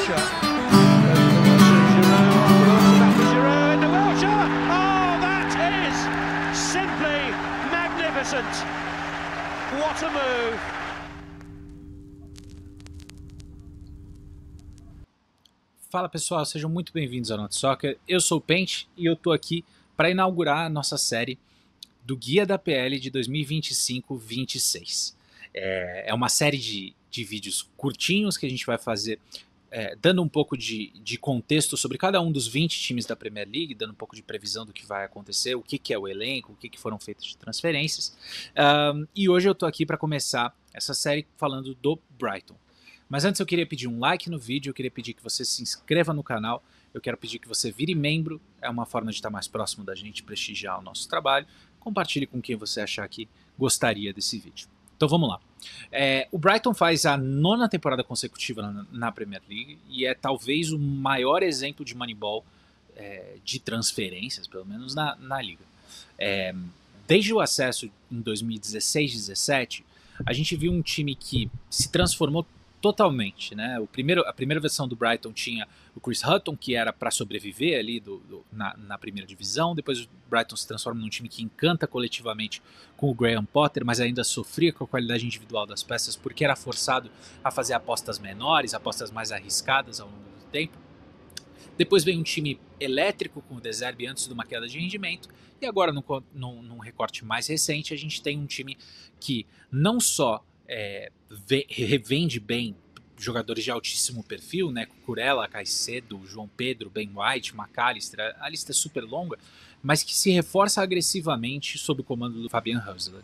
Wilshere. Giroud in the Wilshere. Oh, that is simply magnificent. What a move. Fala pessoal, sejam muito bem-vindos ao Not Soccer. Eu sou o Pente e eu tô aqui para inaugurar a nossa série do Guia da PL de 2025-26. É uma série de vídeos curtinhos que a gente vai fazer dando um pouco de contexto sobre cada um dos 20 times da Premier League, dando um pouco de previsão do que vai acontecer, o que é o elenco, o que foram feitas de transferências. E hoje eu tô aqui para começar essa série falando do Brighton. Mas antes eu queria pedir um like no vídeo, eu queria pedir que você se inscreva no canal, eu quero pedir que você vire membro, é uma forma de estar mais próximo da gente, prestigiar o nosso trabalho. Compartilhe com quem você achar que gostaria desse vídeo. Então vamos lá. O Brighton faz a 9ª temporada consecutiva na Premier League e é talvez o maior exemplo de Moneyball de transferências, pelo menos na liga. Desde o acesso em 2016-17, a gente viu um time que se transformou totalmente, né? A primeira versão do Brighton tinha o Chris Hutton, que era para sobreviver ali na primeira divisão. Depois o Brighton se transforma num time que encanta coletivamente com o Graham Potter, mas ainda sofria com a qualidade individual das peças porque era forçado a fazer apostas menores, apostas mais arriscadas ao longo do tempo. Depois vem um time elétrico com o De Zerbi antes de uma queda de rendimento. E agora, num recorte mais recente, a gente tem um time que não só revende bem jogadores de altíssimo perfil, né? Cucurella, Caicedo, João Pedro, Ben White, McAllister, a lista é super longa, mas que se reforça agressivamente sob o comando do Fabian Hürzeler.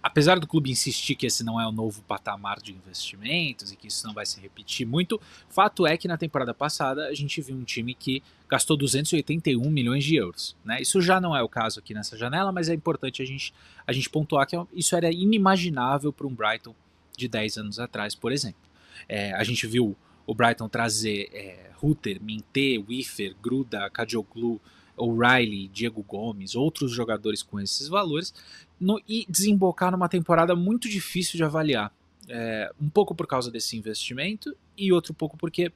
Apesar do clube insistir que esse não é o novo patamar de investimentos e que isso não vai se repetir muito, fato é que na temporada passada a gente viu um time que gastou 281 milhões de euros. Né? Isso já não é o caso aqui nessa janela, mas é importante a gente pontuar que isso era inimaginável para um Brighton de 10 anos atrás, por exemplo. A gente viu o Brighton trazer Rutter, Mintê, Wiffer, Gruda, Kadioglu, O'Reilly, Diego Gomes, outros jogadores com esses valores, e desembocar numa temporada muito difícil de avaliar. Um pouco por causa desse investimento e outro pouco porque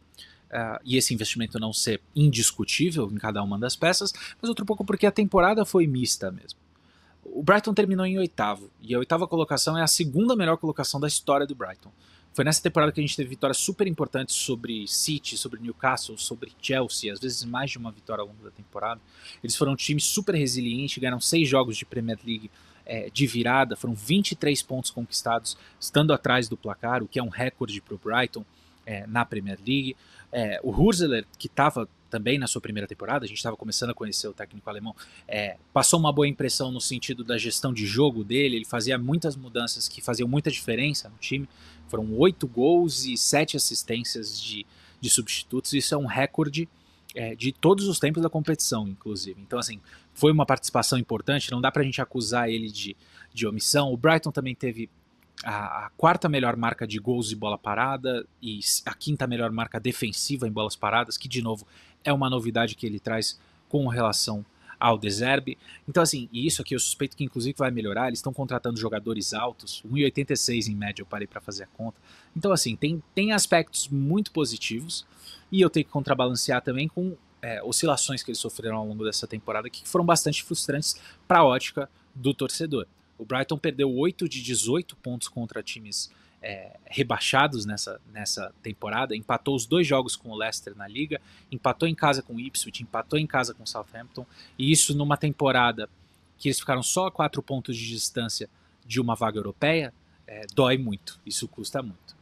e esse investimento não ser indiscutível em cada uma das peças, mas outro pouco porque a temporada foi mista mesmo. O Brighton terminou em 8º, e a 8ª colocação é a 2ª melhor colocação da história do Brighton. Foi nessa temporada que a gente teve vitórias super importantes sobre City, sobre Newcastle, sobre Chelsea, às vezes mais de uma vitória ao longo da temporada. Eles foram um time super resiliente, ganharam 6 jogos de Premier League de virada, foram 23 pontos conquistados, estando atrás do placar, o que é um recorde para o Brighton na Premier League. O Hürzeler, que estava também na sua primeira temporada, a gente estava começando a conhecer o técnico alemão, passou uma boa impressão no sentido da gestão de jogo dele, ele fazia muitas mudanças que faziam muita diferença no time, foram 8 gols e 7 assistências de substitutos, isso é um recorde de todos os tempos da competição, inclusive. Então, assim, foi uma participação importante, não dá pra gente acusar ele de omissão. O Brighton também teve a 4ª melhor marca de gols e bola parada e a 5ª melhor marca defensiva em bolas paradas, que de novo é uma novidade que ele traz com relação ao De Zerbi. Então assim, e isso aqui eu suspeito que inclusive vai melhorar, eles estão contratando jogadores altos, 1,86 em média eu parei para fazer a conta. Então assim, tem aspectos muito positivos e eu tenho que contrabalancear também com oscilações que eles sofreram ao longo dessa temporada que foram bastante frustrantes para a ótica do torcedor. O Brighton perdeu 8 de 18 pontos contra times rebaixados nessa temporada, empatou os 2 jogos com o Leicester na Liga, empatou em casa com o Ipswich, empatou em casa com o Southampton, e isso numa temporada que eles ficaram só a 4 pontos de distância de uma vaga europeia, dói muito, isso custa muito.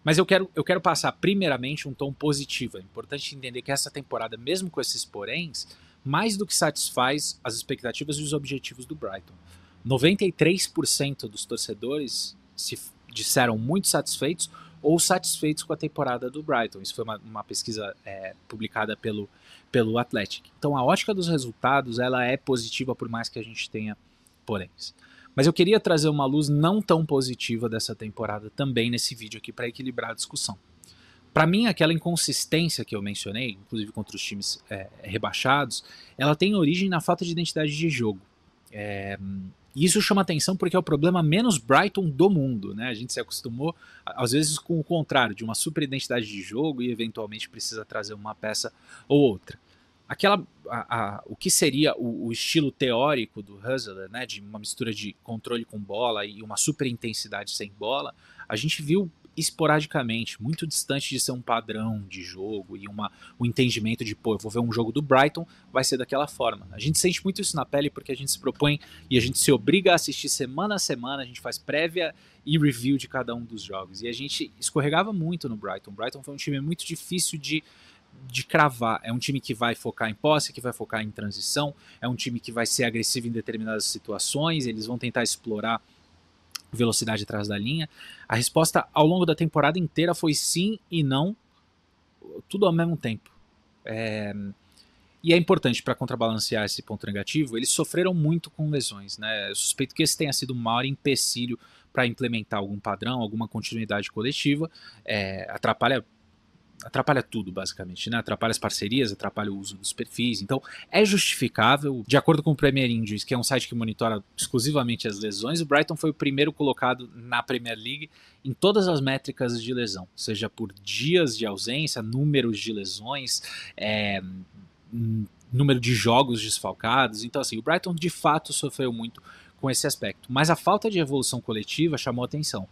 Mas eu quero passar primeiramente um tom positivo. É importante entender que essa temporada, mesmo com esses poréns, mais do que satisfaz as expectativas e os objetivos do Brighton. 93% dos torcedores se disseram muito satisfeitos ou satisfeitos com a temporada do Brighton. Isso foi uma pesquisa publicada pelo Athletic. Então a ótica dos resultados ela é positiva por mais que a gente tenha poréns. Mas eu queria trazer uma luz não tão positiva dessa temporada também nesse vídeo aqui para equilibrar a discussão. Para mim, aquela inconsistência que eu mencionei, inclusive contra os times rebaixados, ela tem origem na falta de identidade de jogo. E isso chama atenção porque é o problema menos Brighton do mundo, né? A gente se acostumou, às vezes, com o contrário, de uma super identidade de jogo e eventualmente precisa trazer uma peça ou outra. O que seria o estilo teórico do Hustler, né, de uma mistura de controle com bola e uma super intensidade sem bola, a gente viu esporadicamente, muito distante de ser um padrão de jogo e um entendimento de, pô, eu vou ver um jogo do Brighton, vai ser daquela forma. A gente sente muito isso na pele porque a gente se propõe e a gente se obriga a assistir semana a semana, a gente faz prévia e review de cada um dos jogos. E a gente escorregava muito no Brighton. O Brighton foi um time muito difícil de cravar. É um time que vai focar em posse, que vai focar em transição, é um time que vai ser agressivo em determinadas situações, eles vão tentar explorar velocidade atrás da linha. A resposta ao longo da temporada inteira foi sim e não, tudo ao mesmo tempo. E é importante para contrabalancear esse ponto negativo, eles sofreram muito com lesões, né? Eu suspeito que esse tenha sido o maior empecilho para implementar algum padrão, alguma continuidade coletiva. Atrapalha tudo, basicamente, né? Atrapalha as parcerias, atrapalha o uso dos perfis. Então, é justificável. De acordo com o Premier Injuries, que é um site que monitora exclusivamente as lesões, o Brighton foi o primeiro colocado na Premier League em todas as métricas de lesão, seja por dias de ausência, números de lesões, número de jogos desfalcados. Então, assim, o Brighton de fato sofreu muito com esse aspecto. Mas a falta de evolução coletiva chamou atenção.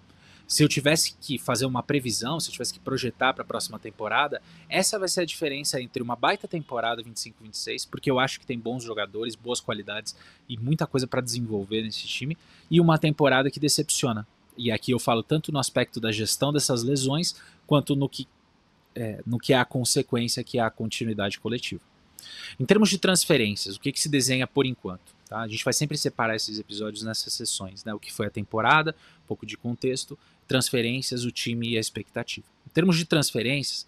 Se eu tivesse que fazer uma previsão, se eu tivesse que projetar para a próxima temporada, essa vai ser a diferença entre uma baita temporada 25-26, porque eu acho que tem bons jogadores, boas qualidades e muita coisa para desenvolver nesse time, e uma temporada que decepciona. E aqui eu falo tanto no aspecto da gestão dessas lesões, quanto no que é a consequência, que é a continuidade coletiva. Em termos de transferências, o que se desenha por enquanto? Tá? A gente vai sempre separar esses episódios nessas sessões, né? O que foi a temporada, um pouco de contexto, transferências, o time e a expectativa. Em termos de transferências,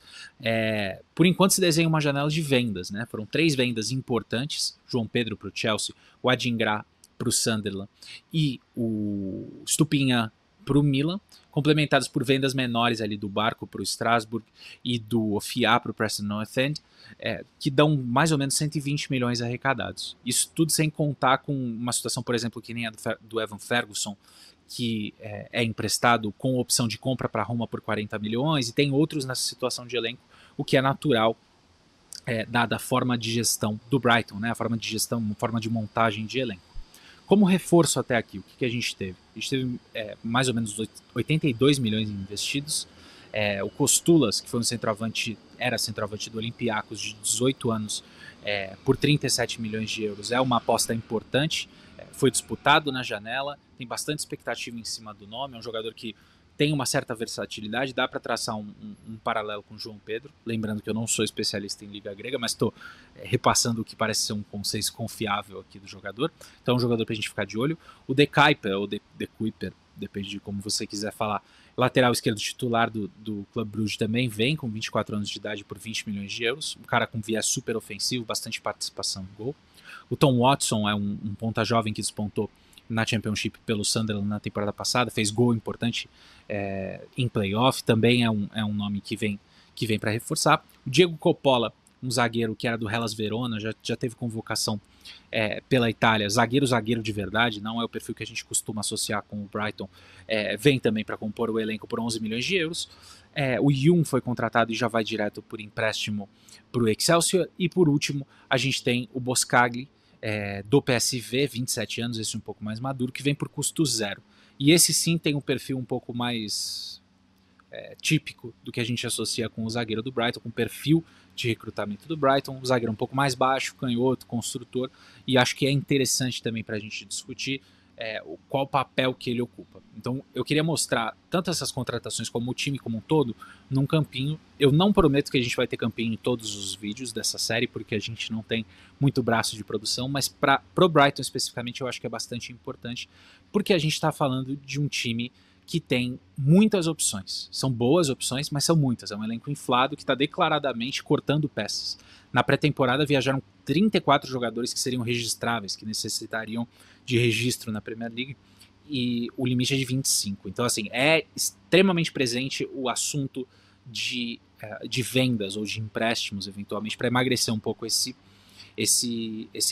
por enquanto se desenha uma janela de vendas, né? Foram 3 vendas importantes, João Pedro para o Chelsea, o Adingra para o Sunderland e o Stupinhan para o Milan, complementados por vendas menores ali do Barco para o Strasbourg e do Ofia para o Preston North End, que dão mais ou menos 120 milhões arrecadados. Isso tudo sem contar com uma situação, por exemplo, que nem a do Evan Ferguson, que é emprestado com opção de compra para Roma por 40 milhões, e tem outros nessa situação de elenco, o que é natural, dada a forma de gestão do Brighton, né? A forma de gestão, a forma de montagem de elenco. Como reforço até aqui, o que a gente teve? A gente teve mais ou menos 82 milhões investidos. O Costulas, que foi era centroavante do Olympiacos de 18 anos, por 37 milhões de euros, é uma aposta importante. Foi disputado na janela, tem bastante expectativa em cima do nome, é um jogador que tem uma certa versatilidade, dá para traçar um paralelo com o João Pedro, lembrando que eu não sou especialista em Liga Grega, mas estou repassando o que parece ser um conceito confiável aqui do jogador, então é um jogador para a gente ficar de olho. O De Kuiper, ou De Kuiper, depende de como você quiser falar, lateral esquerdo titular do Club Brugge, também vem com 24 anos de idade por 20 milhões de euros, um cara com viés super ofensivo, bastante participação no gol. O Tom Watson é um ponta jovem que despontou na Championship pelo Sunderland na temporada passada, fez gol importante em playoff, também é um nome que vem para reforçar. O Diego Coppola, um zagueiro que era do Hellas Verona, já teve convocação pela Itália, zagueiro de verdade, não é o perfil que a gente costuma associar com o Brighton, vem também para compor o elenco por 11 milhões de euros. O Young foi contratado e já vai direto por empréstimo para o Excelsior, e por último a gente tem o Boscagli, do PSV, 27 anos, esse um pouco mais maduro, que vem por custo zero. E esse sim tem um perfil um pouco mais típico do que a gente associa com o zagueiro do Brighton, com o perfil de recrutamento do Brighton, o zagueiro um pouco mais baixo, canhoto, construtor, e acho que é interessante também para a gente discutir qual papel que ele ocupa. Então eu queria mostrar tanto essas contratações como o time como um todo num campinho. Eu não prometo que a gente vai ter campinho em todos os vídeos dessa série, porque a gente não tem muito braço de produção, mas pro Brighton especificamente eu acho que é bastante importante, porque a gente está falando de um time que tem muitas opções. São boas opções, mas são muitas. É um elenco inflado que está declaradamente cortando peças. Na pré-temporada viajaram 34 jogadores que seriam registráveis, que necessitariam de registro na Premier League, e o limite é de 25. Então, assim, é extremamente presente o assunto de vendas ou de empréstimos, eventualmente, para emagrecer um pouco esse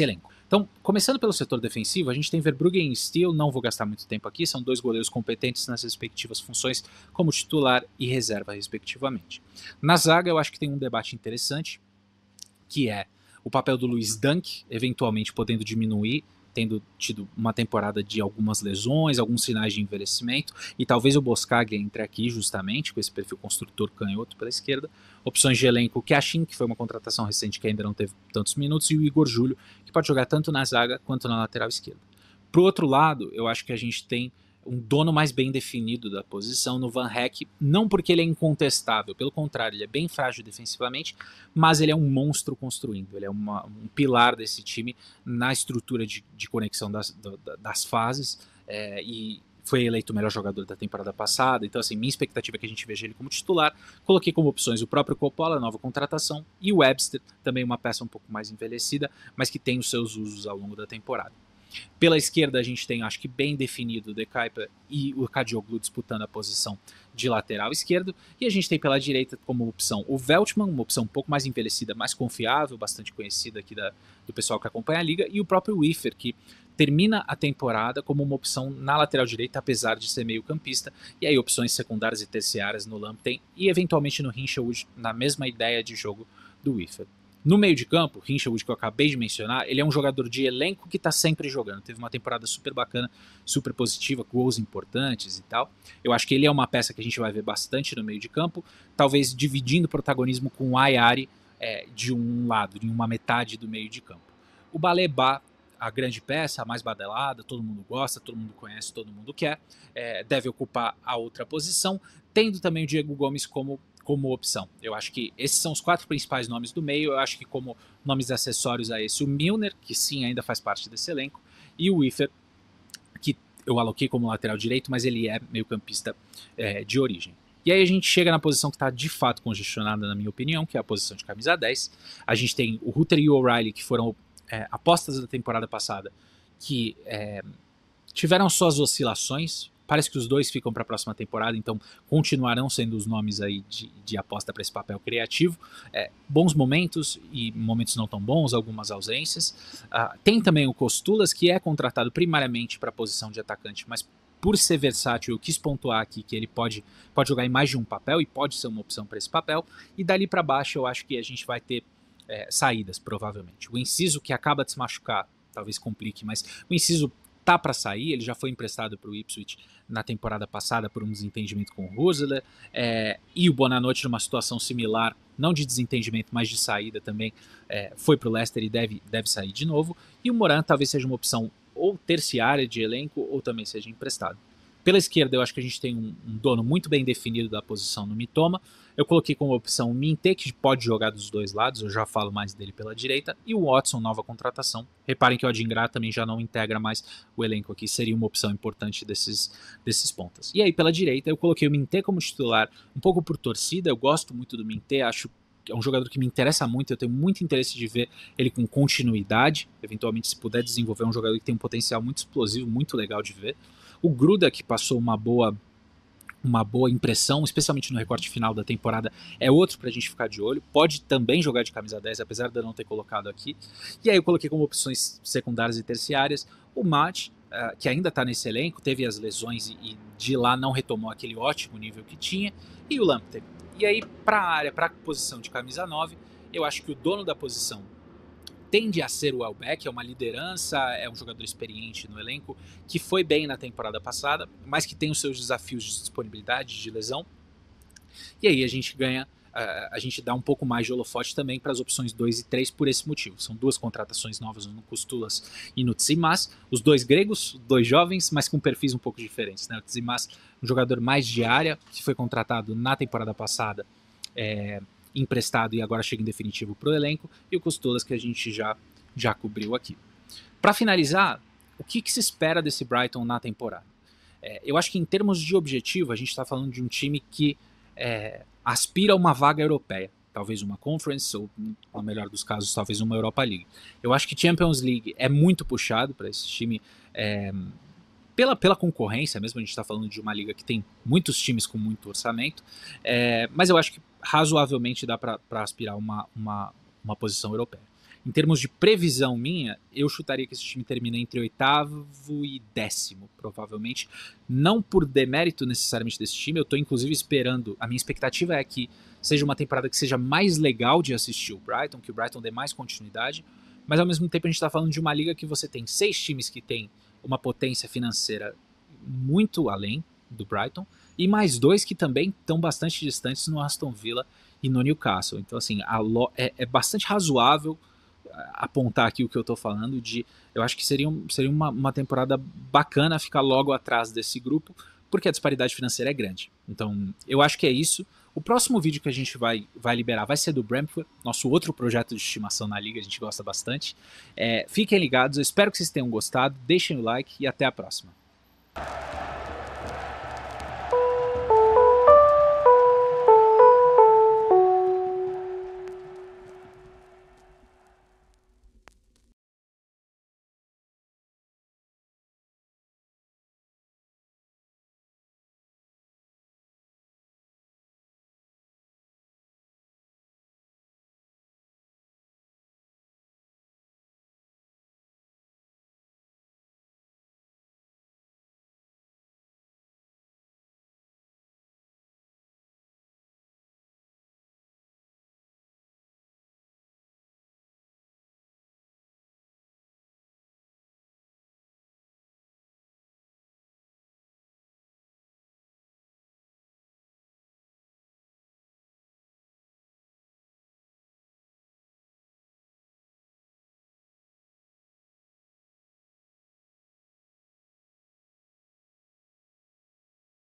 elenco. Então, começando pelo setor defensivo, a gente tem Verbruggen e Steele, não vou gastar muito tempo aqui, são dois goleiros competentes nas respectivas funções como titular e reserva, respectivamente. Na zaga, eu acho que tem um debate interessante, que é o papel do Luiz Dunk, eventualmente podendo diminuir, tendo tido uma temporada de algumas lesões, alguns sinais de envelhecimento, e talvez o Boscaglia entre aqui justamente, com esse perfil construtor canhoto pela esquerda. Opções de elenco, Cashin, que foi uma contratação recente que ainda não teve tantos minutos, e o Igor Júlio, que pode jogar tanto na zaga quanto na lateral esquerda. Pro outro lado, eu acho que a gente tem um dono mais bem definido da posição no Van Heck, não porque ele é incontestável, pelo contrário, ele é bem frágil defensivamente, mas ele é um monstro construindo, ele é um pilar desse time na estrutura de conexão das fases, e foi eleito o melhor jogador da temporada passada, então assim, minha expectativa é que a gente veja ele como titular. Coloquei como opções o próprio Coppola, nova contratação, e o Webster, também uma peça um pouco mais envelhecida, mas que tem os seus usos ao longo da temporada. Pela esquerda a gente tem, acho que bem definido, o De Kuyper e o Kadioglu disputando a posição de lateral esquerdo, e a gente tem pela direita como opção o Veltman, uma opção um pouco mais envelhecida, mais confiável, bastante conhecida aqui do pessoal que acompanha a liga, e o próprio Wiffer, que termina a temporada como uma opção na lateral direita, apesar de ser meio campista, e aí opções secundárias e terciárias no Lamptey e eventualmente no Hinshelwood, na mesma ideia de jogo do Wiffer. No meio de campo, Hinshelwood, que eu acabei de mencionar, ele é um jogador de elenco que está sempre jogando. Teve uma temporada super bacana, super positiva, gols importantes e tal. Eu acho que ele é uma peça que a gente vai ver bastante no meio de campo, talvez dividindo protagonismo com o Ayari de um lado, de uma metade do meio de campo. O Baleba, a grande peça, a mais badalada, todo mundo gosta, todo mundo conhece, todo mundo quer, deve ocupar a outra posição, tendo também o Diego Gomes como opção. Eu acho que esses são os 4 principais nomes do meio. Eu acho que como nomes acessórios a esse, o Milner, que sim, ainda faz parte desse elenco, e o Wiffer, que eu aloquei como lateral direito, mas ele é meio campista de origem. E aí a gente chega na posição que está de fato congestionada, na minha opinião, que é a posição de camisa 10. A gente tem o Rutter e o O'Reilly, que foram apostas da temporada passada, que tiveram suas oscilações. Parece que os dois ficam para a próxima temporada, então continuarão sendo os nomes aí de aposta para esse papel criativo. Bons momentos e momentos não tão bons, algumas ausências. Tem também o Costulas, que é contratado primariamente para a posição de atacante, mas por ser versátil, eu quis pontuar aqui que ele pode jogar em mais de um papel e pode ser uma opção para esse papel. E dali para baixo eu acho que a gente vai ter saídas, provavelmente. O Enciso, que acaba de se machucar, talvez complique, mas o Enciso tá para sair, ele já foi emprestado para o Ipswich na temporada passada por um desentendimento com o Rosler, e o Bonanotte numa situação similar, não de desentendimento, mas de saída também, foi para o Leicester e deve sair de novo, e o Moran talvez seja uma opção ou terciária de elenco ou também seja emprestado. Pela esquerda eu acho que a gente tem um dono muito bem definido da posição no Mitoma. Eu coloquei como opção o Minte, que pode jogar dos dois lados, eu já falo mais dele pela direita, e o Watson, nova contratação. Reparem que o Adingra também já não integra mais o elenco aqui, seria uma opção importante desses pontas. E aí pela direita eu coloquei o Minte como titular, um pouco por torcida, eu gosto muito do Minte, acho que é um jogador que me interessa muito, eu tenho muito interesse de ver ele com continuidade, eventualmente se puder desenvolver um jogador que tem um potencial muito explosivo, muito legal de ver. O Gruda, que passou uma boa impressão, especialmente no recorte final da temporada, é outro pra gente ficar de olho. Pode também jogar de camisa 10, apesar de eu não ter colocado aqui. E aí eu coloquei como opções secundárias e terciárias o Mate, que ainda tá nesse elenco, teve as lesões e de lá não retomou aquele ótimo nível que tinha, e o Lamptey. E aí para a posição de camisa 9, eu acho que o dono da posição tende a ser o Welbeck, é uma liderança, é um jogador experiente no elenco, que foi bem na temporada passada, mas que tem os seus desafios de disponibilidade, de lesão. E aí a gente a gente dá um pouco mais de holofote também para as opções 2 e 3 por esse motivo. São duas contratações novas no Costulas e no Tsimas, os dois gregos, dois jovens, mas com perfis um pouco diferentes, né? O Tsimas, um jogador mais de área, que foi contratado na temporada passada, emprestado e agora chega em definitivo para o elenco, e o Costulas, que a gente já cobriu aqui. Para finalizar, o que se espera desse Brighton na temporada? Eu acho que em termos de objetivo, a gente está falando de um time que aspira a uma vaga europeia, talvez uma Conference, ou no melhor dos casos, talvez uma Europa League. Eu acho que Champions League é muito puxado para esse time, pela concorrência mesmo. A gente está falando de uma liga que tem muitos times com muito orçamento, mas eu acho que razoavelmente dá para aspirar uma posição europeia. em termos de previsão minha, eu chutaria que esse time termina entre 8º e 10º, provavelmente. Não por demérito necessariamente desse time, eu tô inclusive esperando, a minha expectativa é que seja uma temporada que seja mais legal de assistir o Brighton, que o Brighton dê mais continuidade, mas ao mesmo tempo a gente tá falando de uma liga que você tem 6 times que tem uma potência financeira muito além do Brighton, e mais 2 que também estão bastante distantes no Aston Villa e no Newcastle. Então assim, é bastante razoável apontar aqui o que eu tô falando, eu acho que seria uma temporada bacana ficar logo atrás desse grupo, porque a disparidade financeira é grande. Então eu acho que é isso. O próximo vídeo que a gente vai liberar vai ser do Brentford, nosso outro projeto de estimação na liga, a gente gosta bastante. Fiquem ligados, eu espero que vocês tenham gostado, deixem o like e até a próxima.